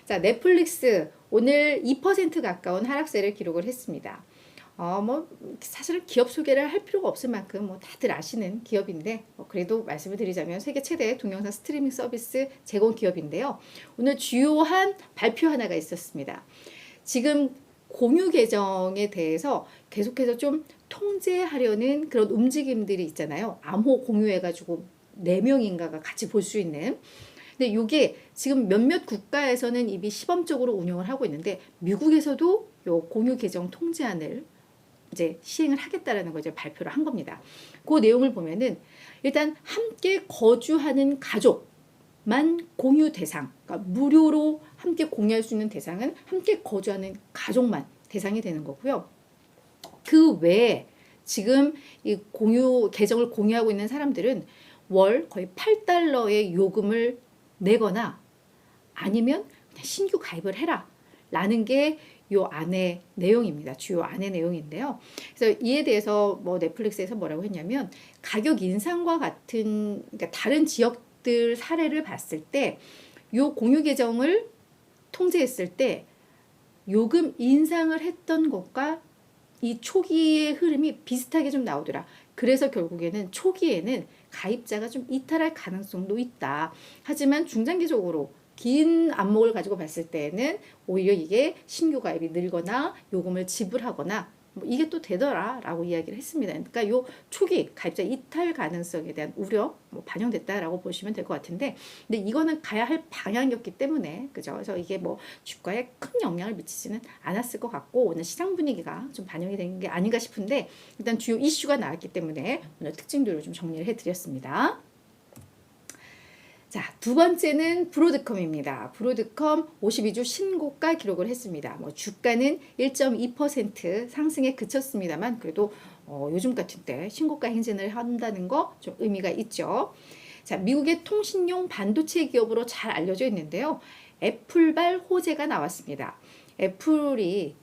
자, 넷플릭스 오늘 2% 가까운 하락세를 기록을 했습니다. 사실은 기업 소개를 할 필요가 없을 만큼 다들 아시는 기업인데 그래도 말씀을 드리자면 세계 최대 동영상 스트리밍 서비스 제공 기업인데요. 오늘 주요한 발표 하나가 있었습니다. 지금 공유 계정에 대해서 계속해서 좀 통제하려는 그런 움직임들이 있잖아요. 암호 공유해가지고 4명인가가 같이 볼 수 있는. 근데 이게 지금 몇몇 국가에서는 이미 시범적으로 운영을 하고 있는데 미국에서도 요 공유 계정 통제안을 이제 시행을 하겠다라는 걸 이제 발표를 한 겁니다. 그 내용을 보면은 일단 함께 거주하는 가족만 공유 대상, 그러니까 무료로 함께 공유할 수 있는 대상은 함께 거주하는 가족만 대상이 되는 거고요. 그 외에 지금 이 공유 계정을 공유하고 있는 사람들은 월 거의 8달러의 요금을 내거나 아니면 그냥 신규 가입을 해라 라는 게 요 안의 내용입니다. 주요 안의 내용인데요. 그래서 이에 대해서 넷플릭스에서 뭐라고 했냐면 가격 인상과 같은 그러니까 다른 지역들 사례를 봤을 때 요 공유 계정을 통제했을 때 요금 인상을 했던 것과 이 초기의 흐름이 비슷하게 좀 나오더라. 그래서 결국에는 초기에는 가입자가 좀 이탈할 가능성도 있다. 하지만 중장기적으로 긴 안목을 가지고 봤을 때는 오히려 이게 신규 가입이 늘거나 요금을 지불하거나 이게 또 되더라라고 이야기를 했습니다. 그러니까 요 초기 가입자 이탈 가능성에 대한 우려 반영됐다라고 보시면 될 것 같은데, 근데 이거는 가야 할 방향이었기 때문에 그죠? 그래서 이게 주가에 큰 영향을 미치지는 않았을 것 같고 오늘 시장 분위기가 좀 반영이 된 게 아닌가 싶은데 일단 주요 이슈가 나왔기 때문에 오늘 특징들을 좀 정리를 해드렸습니다. 자, 두 번째는 브로드컴입니다. 브로드컴 52주 신고가 기록을 했습니다. 주가는 1.2% 상승에 그쳤습니다만 그래도 요즘 같은 때 신고가 행진을 한다는 거 좀 의미가 있죠. 자, 미국의 통신용 반도체 기업으로 잘 알려져 있는데요. 애플발 호재가 나왔습니다. 애플이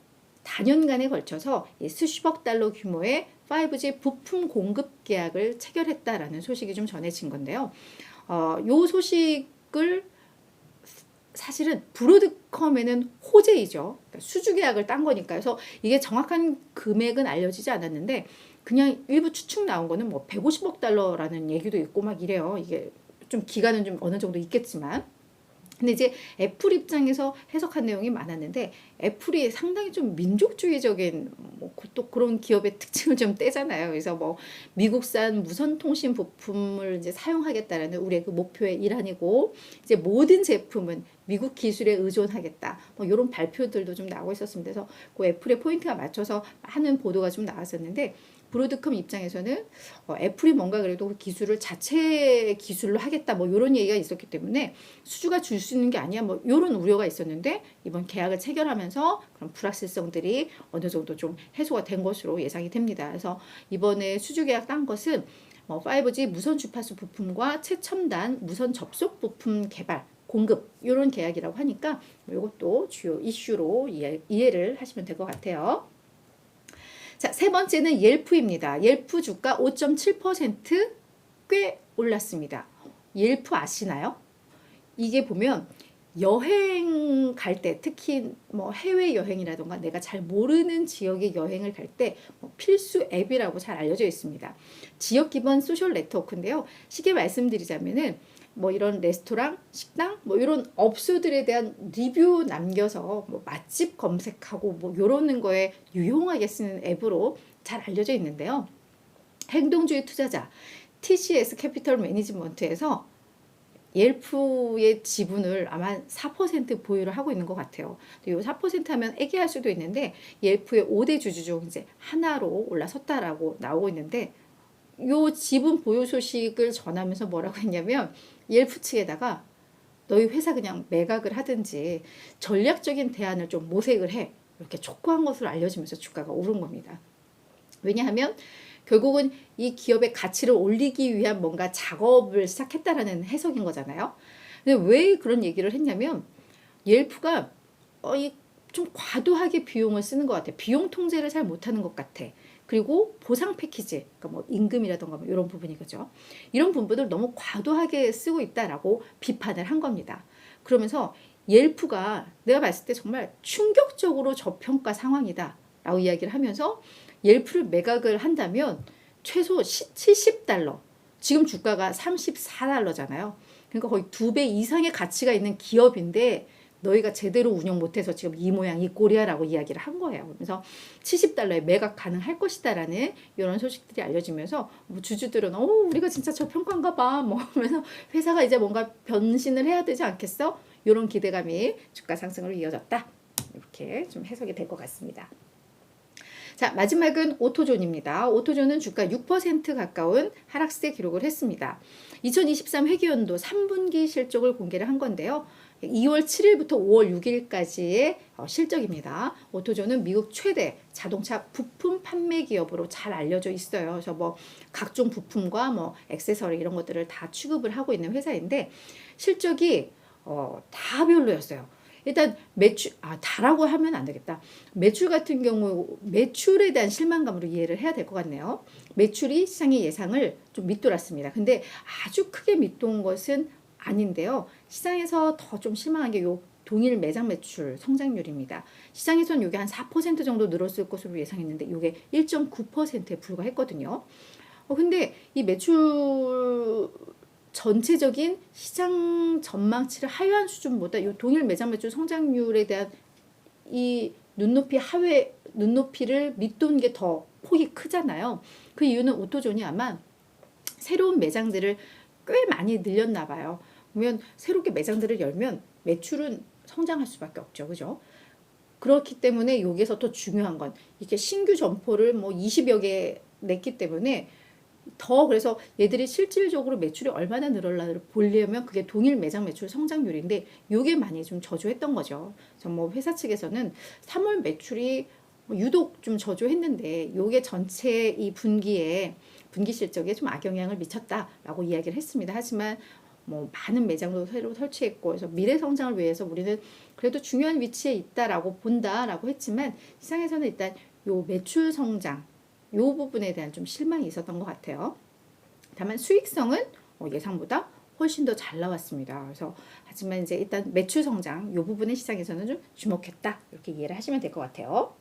다년간에 걸쳐서 수십억 달러 규모의 5G 부품 공급 계약을 체결했다라는 소식이 좀 전해진 건데요. 요 소식을 사실은 브로드컴에는 호재이죠. 그러니까 수주 계약을 딴 거니까. 그래서 이게 정확한 금액은 알려지지 않았는데 그냥 일부 추측 나온 거는 150억 달러라는 얘기도 있고 막 이래요. 이게 좀 기간은 좀 어느 정도 있겠지만. 근데 이제 애플 입장에서 해석한 내용이 많았는데 애플이 상당히 좀 민족주의적인 또 그런 기업의 특징을 좀 떼잖아요. 그래서 미국산 무선 통신 부품을 이제 사용하겠다라는 우리의 그 목표의 일환이고 이제 모든 제품은 미국 기술에 의존하겠다. 이런 발표들도 좀 나오고 있었습니다. 그래서 그 애플의 포인트가 맞춰서 많은 보도가 좀 나왔었는데 브로드컴 입장에서는 애플이 뭔가 그래도 기술을 자체 기술로 하겠다 이런 얘기가 있었기 때문에 수주가 줄 수 있는 게 아니야 이런 우려가 있었는데 이번 계약을 체결하면서 그런 불확실성들이 어느 정도 좀 해소가 된 것으로 예상이 됩니다. 그래서 이번에 수주 계약 딴 것은 5G 무선 주파수 부품과 최첨단 무선 접속 부품 개발 공급 이런 계약이라고 하니까 이것도 주요 이슈로 이해를 하시면 될 것 같아요. 자, 세 번째는 옐프입니다. 옐프 주가 5.7% 꽤 올랐습니다. 옐프 아시나요? 이게 보면 여행 갈 때 특히 해외 여행이라던가 내가 잘 모르는 지역의 여행을 갈 때 필수 앱이라고 잘 알려져 있습니다. 지역 기반 소셜 네트워크인데요. 쉽게 말씀드리자면은 이런 레스토랑, 식당, 이런 업소들에 대한 리뷰 남겨서 맛집 검색하고 이러는 거에 유용하게 쓰는 앱으로 잘 알려져 있는데요. 행동주의 투자자 TCS 캐피털 매니지먼트에서 옐프의 지분을 아마 4% 보유를 하고 있는 것 같아요. 이 4% 하면 애기할 수도 있는데 옐프의 5대 주주 중 이제 하나로 올라섰다라고 나오고 있는데 요 지분 보유 소식을 전하면서 뭐라고 했냐면 옐프 측에다가 너희 회사 그냥 매각을 하든지 전략적인 대안을 좀 모색을 해 이렇게 촉구한 것으로 알려지면서 주가가 오른 겁니다. 왜냐하면 결국은 이 기업의 가치를 올리기 위한 뭔가 작업을 시작했다라는 해석인 거잖아요. 근데 왜 그런 얘기를 했냐면 옐프가 좀 과도하게 비용을 쓰는 것 같아. 비용 통제를 잘 못하는 것 같아. 그리고 보상 패키지, 그러니까 임금이라던가 이런 부분이겠죠. 이런 부분들 너무 과도하게 쓰고 있다라고 비판을 한 겁니다. 그러면서 옐프가 내가 봤을 때 정말 충격적으로 저평가 상황이다라고 이야기를 하면서 옐프를 매각을 한다면 최소 70달러, 지금 주가가 34달러잖아요. 그러니까 거의 2배 이상의 가치가 있는 기업인데 너희가 제대로 운영 못해서 지금 이 모양 이 꼴이야라고 이야기를 한 거예요. 그러면서 70달러에 매각 가능할 것이다라는 이런 소식들이 알려지면서 뭐 주주들은 우리가 진짜 저평가인가 봐 뭐 하면서 회사가 이제 뭔가 변신을 해야 되지 않겠어? 이런 기대감이 주가 상승으로 이어졌다. 이렇게 좀 해석이 될 것 같습니다. 자, 마지막은 오토존입니다. 오토존은 주가 6% 가까운 하락세 기록을 했습니다. 2023 회계연도 3분기 실적을 공개를 한 건데요. 2월 7일부터 5월 6일까지의 실적입니다. 오토존은 미국 최대 자동차 부품 판매 기업으로 잘 알려져 있어요. 그래서 뭐 각종 부품과 뭐 액세서리 이런 것들을 다 취급을 하고 있는 회사인데 실적이 다 별로였어요. 일단 다라고 하면 안 되겠다. 매출 같은 경우 매출에 대한 실망감으로 이해를 해야 될 것 같네요. 매출이 시장의 예상을 좀 밑돌았습니다. 근데 아주 크게 밑돈 것은 아닌데요. 시장에서 더 좀 실망한 게 요 동일 매장 매출 성장률입니다. 시장에서는 이게 한 4% 정도 늘었을 것으로 예상했는데 이게 1.9%에 불과했거든요. 근데 이 매출 전체적인 시장 전망치를 하회한 수준보다 이 동일 매장 매출 성장률에 대한 이 눈높이를 밑도는 게 더 폭이 크잖아요. 그 이유는 오토존이 아마 새로운 매장들을 꽤 많이 늘렸나 봐요. 그러면 새롭게 매장들을 열면 매출은 성장할 수밖에 없죠. 그죠? 그렇기 때문에 여기에서 더 중요한 건 이렇게 신규 점포를 뭐 20여 개 냈기 때문에 더 그래서 얘들이 실질적으로 매출이 얼마나 늘어나를 보려면 그게 동일 매장 매출 성장률인데 요게 많이 좀 저조했던 거죠. 그래서 뭐 회사 측에서는 3월 매출이 유독 좀 저조했는데 요게 전체 이 분기 실적에 좀 악영향을 미쳤다라고 이야기를 했습니다. 하지만 뭐 많은 매장도 새로 설치했고 그래서 미래 성장을 위해서 우리는 그래도 중요한 위치에 있다라고 본다라고 했지만 시장에서는 일단 요 매출 성장 요 부분에 대한 좀 실망이 있었던 것 같아요. 다만 수익성은 예상보다 훨씬 더 잘 나왔습니다. 그래서 하지만 이제 일단 매출 성장 요 부분의 시장에서는 좀 주목했다 이렇게 이해를 하시면 될 것 같아요.